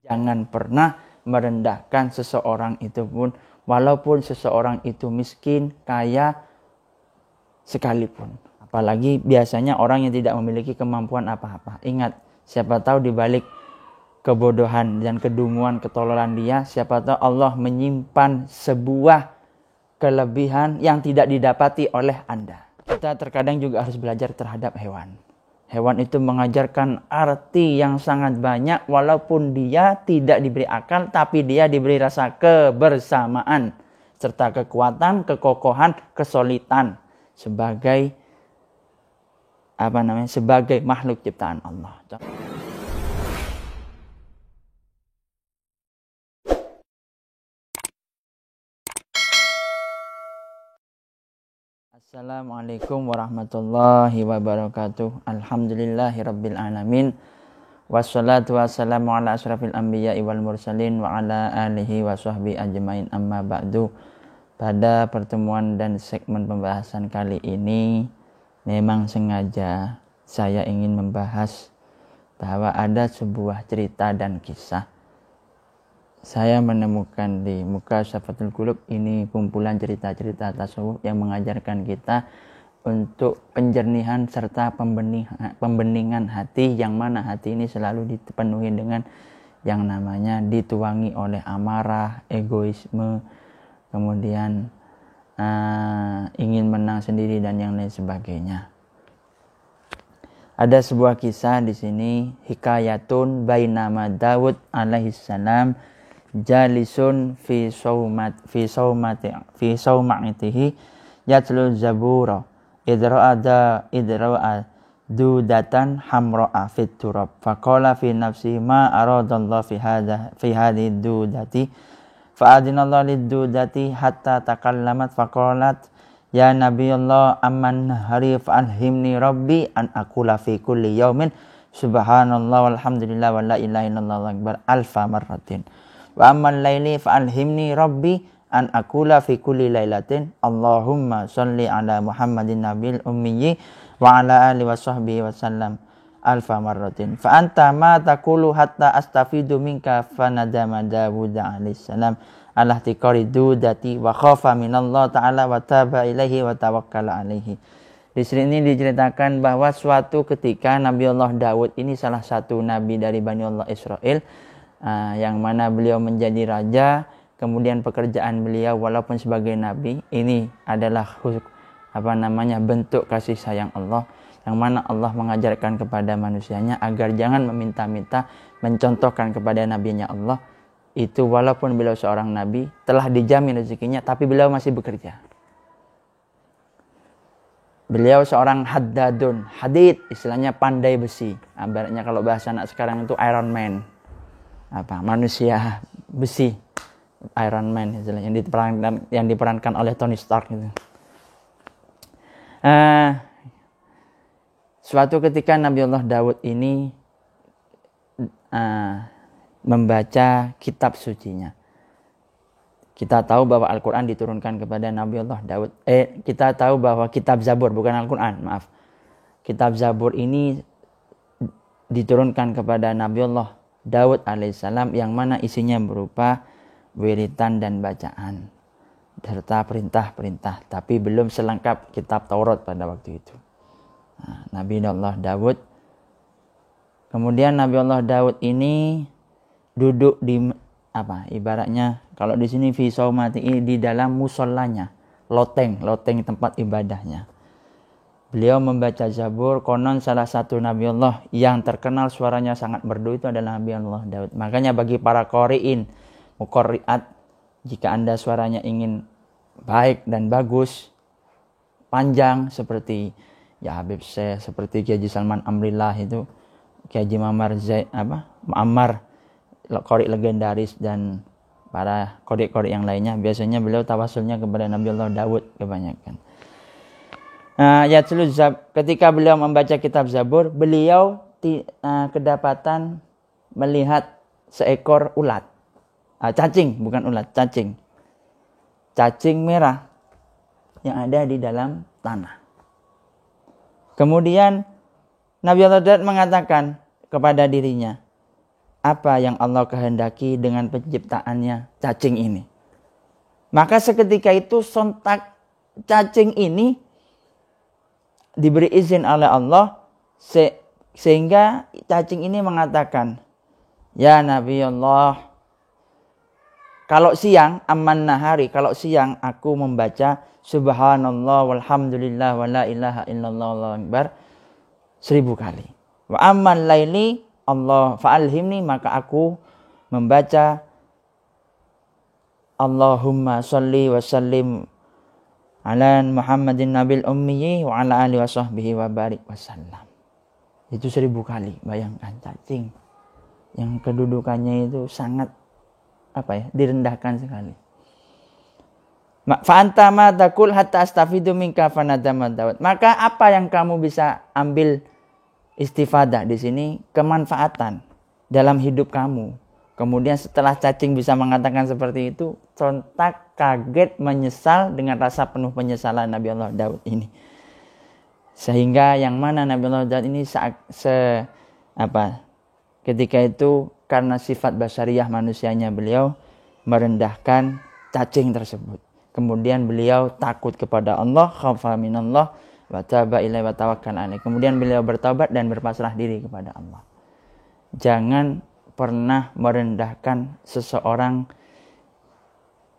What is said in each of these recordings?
Jangan pernah merendahkan seseorang itu pun, walaupun seseorang itu miskin, kaya sekalipun. Apalagi biasanya orang yang tidak memiliki kemampuan apa-apa. Ingat, siapa tahu di balik kebodohan dan kedunguan, ketololan dia, siapa tahu Allah menyimpan sebuah kelebihan yang tidak didapati oleh Anda. Kita terkadang juga harus belajar terhadap hewan. Hewan itu mengajarkan arti yang sangat banyak, walaupun dia tidak diberi akal, tapi dia diberi rasa kebersamaan serta kekuatan, kekokohan, kesolidan sebagai sebagai makhluk ciptaan Allah. Assalamualaikum warahmatullahi wabarakatuh. Alhamdulillahirabbil alamin. Wassalatu wassalamu ala asyrafil anbiya'i wal mursalin wa ala alihi wa sahbihi ajmain, amma ba'du. Pada pertemuan dan segmen pembahasan kali ini memang sengaja saya ingin membahas bahwa ada sebuah cerita dan kisah. Saya menemukan di Mukashafatul Qulub ini kumpulan cerita-cerita tasawuf yang mengajarkan kita untuk penjernihan serta pembeningan hati, yang mana hati ini selalu dipenuhi dengan yang namanya dituangi oleh amarah, egoisme, kemudian ingin menang sendiri dan yang lain sebagainya. Ada sebuah kisah di sini, hikayatun bainama Daud alaihissalam jalisun fi saumatihi yatlu zabura idra'a dudatan hamra'a fit turab faqala fi nafsi ma aradallahu fi hadhihi dudati fa'adinallahu lid-dudati hatta takallamat faqalat ya nabiyallah amman hari fa'alhimni rabbi an aqula fi kulli yawmin subhanallah walhamdulillah wa la ilaha illallah akbar alfa marratin wa amman laili fa'alhimni rabbi an aqula fi kulli lailatin Allahumma sholli ala Muhammadin nabiyil ummi wa ala alihi wa sahbihi wa sallam alfa marratin fa anta ma taqulu hatta astafidu minka fanadama Dawud alaihissalam ala tiqari dudati wa khafa minallah ta'ala wa taba ilaihi wa tawakkala alaihi. Di sini diceritakan bahwa suatu ketika Nabi Allah Daud ini salah satu nabi dari Bani Allah Israel, yang mana beliau menjadi raja, kemudian pekerjaan beliau walaupun sebagai nabi ini adalah bentuk kasih sayang Allah, yang mana Allah mengajarkan kepada manusianya agar jangan meminta-minta, mencontohkan kepada nabinya Allah itu walaupun beliau seorang nabi, telah dijamin rezekinya, tapi beliau masih bekerja. Beliau seorang haddadun, hadid istilahnya pandai besi. Ibaratnya kalau bahasa anak sekarang itu Iron Man. Manusia besi, Iron Man istilahnya, yang diperankan oleh Tony Stark gitu. Suatu ketika Nabi Allah Daud ini membaca kitab sucinya. Kita tahu bahwa Al-Quran diturunkan kepada Nabi Allah Daud. Kita tahu bahwa kitab Zabur, bukan Al-Quran, maaf. Kitab Zabur ini diturunkan kepada Nabi Allah Daud alaihissalam, yang mana isinya berupa wiritan dan bacaan serta perintah-perintah, tapi belum selengkap kitab Taurat pada waktu itu. Nabi Allah Daud, kemudian Nabi Allah Daud ini duduk di ibaratnya kalau di sini fi saumati, di dalam musallanya, loteng tempat ibadahnya. Beliau membaca Zabur. Konon salah satu Nabi Allah yang terkenal suaranya sangat merdu itu adalah Nabi Allah Daud. Makanya bagi para qari'in, muqarri'at, jika Anda suaranya ingin baik dan bagus, panjang seperti ya Habib Syekh, seperti Kiai Haji Salman Amrillah itu, Kiai Haji Muammar, qari' legendaris, dan para qari' yang lainnya, biasanya beliau tawasulnya kepada Nabi Allah Daud kebanyakan. Ketika beliau membaca kitab Zabur, beliau kedapatan melihat seekor ulat, cacing merah yang ada di dalam tanah. Kemudian Nabi Allah Daud mengatakan kepada dirinya, apa yang Allah kehendaki dengan penciptaannya cacing ini. Maka seketika itu sontak cacing ini diberi izin oleh Allah sehingga cacing ini mengatakan, ya Nabi Allah, kalau siang aman nahari, kalau siang aku membaca subhanallah walhamdulillah wa la ilaha illallah Allahu akbar 1000 kali. Wa amman laili Allah fa'alhimni, maka aku membaca Allahumma sholli wa sallim ala Muhammadin nabil ummi wa ala alihi wa sahbihi wa barik wasallam. Itu 1000 kali. Bayangkan cacing yang kedudukannya itu sangat direndahkan sekali. Fa'anta ma taqul hatta astafidu minka fanadama Daud. Maka apa yang kamu bisa ambil istifadah di sini, kemanfaatan dalam hidup kamu. Kemudian setelah cacing bisa mengatakan seperti itu, sontak kaget, menyesal dengan rasa penuh penyesalan Nabi Allah Daud ini. Sehingga yang mana Nabi Allah Daud ini ketika itu karena sifat basyariah manusianya beliau merendahkan cacing tersebut. Kemudian beliau takut kepada Allah, khafa minallah wa taba ilaihi wa tawakkal alaih. Kemudian beliau bertobat dan berpasrah diri kepada Allah. Jangan pernah merendahkan seseorang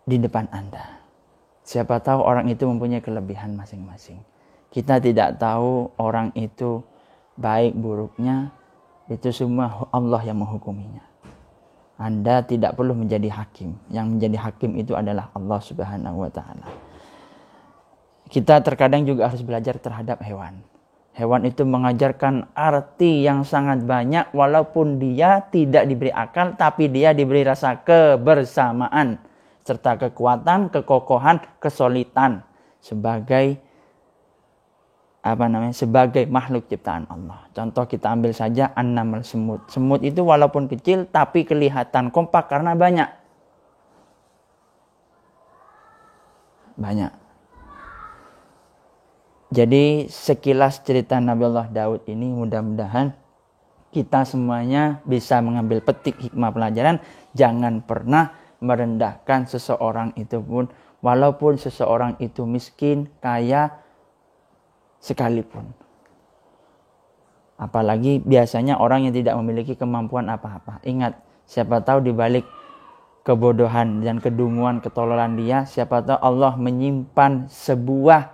di depan Anda. Siapa tahu orang itu mempunyai kelebihan masing-masing. Kita tidak tahu orang itu baik buruknya, itu semua Allah yang menghukuminya. Anda tidak perlu menjadi hakim. Yang menjadi hakim itu adalah Allah Subhanahu wa taala. Kita terkadang juga harus belajar terhadap hewan. Hewan itu mengajarkan arti yang sangat banyak walaupun dia tidak diberi akal, tapi dia diberi rasa kebersamaan serta kekuatan, kekokohan, kesolidan sebagai sebagai makhluk ciptaan Allah. Contoh kita ambil saja an-naml, semut. Semut itu walaupun kecil tapi kelihatan kompak karena banyak. Jadi sekilas cerita Nabi Allah Daud ini mudah-mudahan kita semuanya bisa mengambil petik hikmah pelajaran. Jangan pernah merendahkan seseorang itu pun, walaupun seseorang itu miskin, kaya sekalipun. Apalagi biasanya orang yang tidak memiliki kemampuan apa-apa. Ingat, siapa tahu di balik kebodohan dan kedunguan, ketololan dia, siapa tahu Allah menyimpan sebuah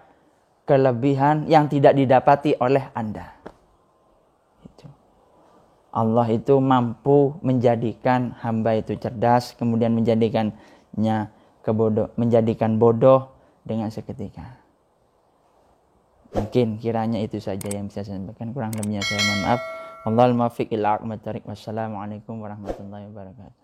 kelebihan yang tidak didapati oleh Anda. Allah itu mampu menjadikan hamba itu cerdas, kemudian menjadikan bodoh dengan seketika. Mungkin kiranya itu saja yang bisa saya sampaikan. Kurang lebihnya saya mohon maaf. Wallahul muwaffiq ila aqwamit thoriq. Wassalamualaikum warahmatullahi wabarakatuh.